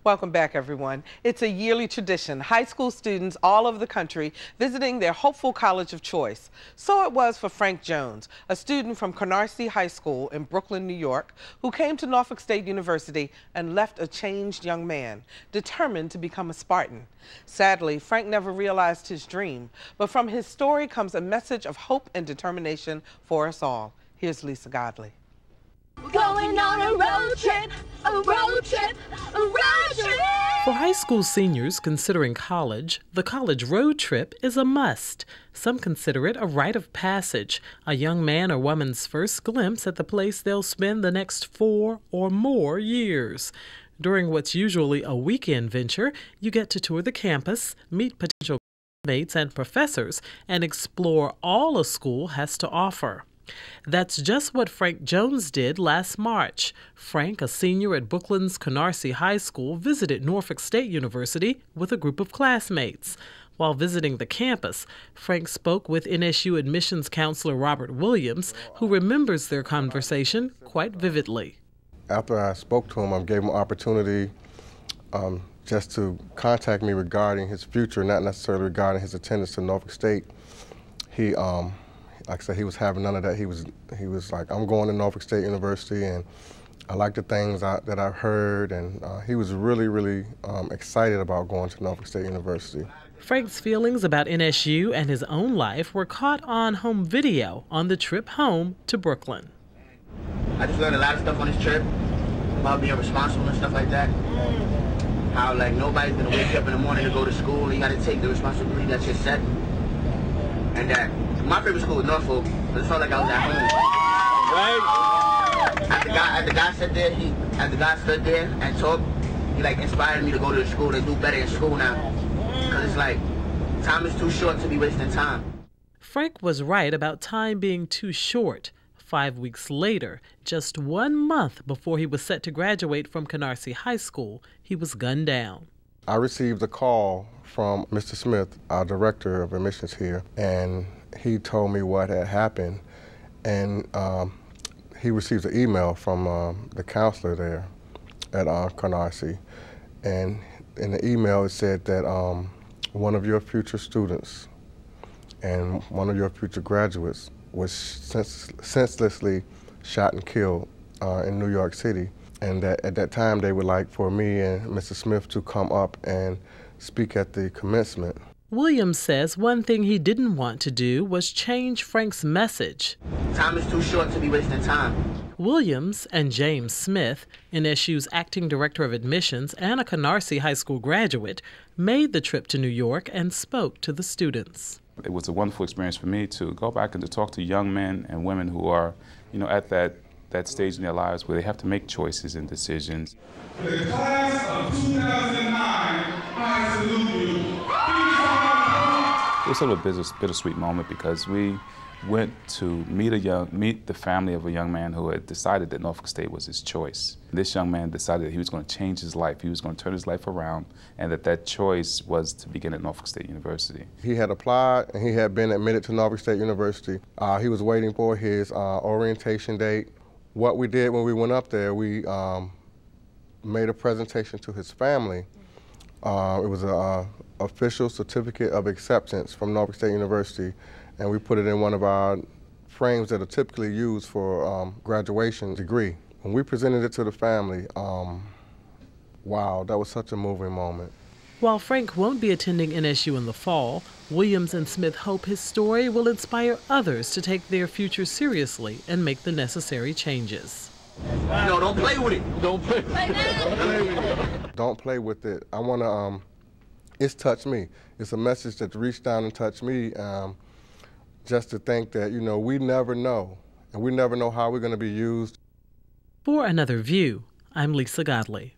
Welcome back, everyone. It's a yearly tradition. High school students all over the country visiting their hopeful college of choice. So it was for Frank Jones, a student from Canarsie High School in Brooklyn, New York, who came to Norfolk State University and left a changed young man, determined to become a Spartan. Sadly, Frank never realized his dream, but from his story comes a message of hope and determination for us all. Here's Lisa Godley. Going on a road trip, a road trip, a road trip. For high school seniors considering college, the college road trip is a must. Some consider it a rite of passage, a young man or woman's first glimpse at the place they'll spend the next 4 or more years. During what's usually a weekend venture, you get to tour the campus, meet potential mates and professors, and explore all a school has to offer. That's just what Frank Jones did last March. Frank, a senior at Brooklyn's Canarsie High School, visited Norfolk State University with a group of classmates. While visiting the campus, Frank spoke with NSU admissions counselor Robert Williams, who remembers their conversation quite vividly. After I spoke to him, I gave him an opportunity just to contact me regarding his future, not necessarily regarding his attendance to Norfolk State. Like I said, he was having none of that. He was like, I'm going to Norfolk State University, and I like the things that I've heard, and he was really excited about going to Norfolk State University. Frank's feelings about NSU and his own life were caught on home video on the trip home to Brooklyn. I just learned a lot of stuff on this trip about being responsible and stuff like that. How like nobody's gonna wake up in the morning to go to school. You gotta take the responsibility that you're set, and that. My favorite school was Norfolk, but it felt like I was at home. Right? As the guy stood there and talked, he like inspired me to go to the school and do better in school now. Because it's like, time is too short to be wasting time. Frank was right about time being too short. 5 weeks later, just 1 month before he was set to graduate from Canarsie High School, he was gunned down. I received a call from Mr. Smith, our director of admissions here, and he told me what had happened, and he received an email from the counselor there at Canarsie, and in the email it said that one of your future students and one of your future graduates was senselessly shot and killed in New York City, and that at that time they would like for me and Mr. Smith to come up and speak at the commencement. Williams says one thing he didn't want to do was change Frank's message. Time is too short to be wasting time. Williams and James Smith, NSU's acting director of admissions and a Canarsie High School graduate, made the trip to New York and spoke to the students. It was a wonderful experience for me to go back and to talk to young men and women who are, at that stage in their lives where they have to make choices and decisions. The class of 2009, I salute you. It was sort of a bittersweet moment because we went to meet the family of a young man who had decided that Norfolk State was his choice. This young man decided that he was going to change his life, he was going to turn his life around, and that choice was to begin at Norfolk State University. He had applied and he had been admitted to Norfolk State University. He was waiting for his orientation date. What we did when we went up there, we made a presentation to his family. It was an official certificate of acceptance from Norfolk State University, and we put it in one of our frames that are typically used for graduation degree. When we presented it to the family, wow, that was such a moving moment. While Frank won't be attending NSU in the fall, Williams and Smith hope his story will inspire others to take their future seriously and make the necessary changes. No, don't play with it. Don't play with it. Don't play with it. I want to, it's touched me. It's a message that reached down and touched me, just to think that, we never know, and we never know how we're going to be used. For Another View, I'm Lisa Godley.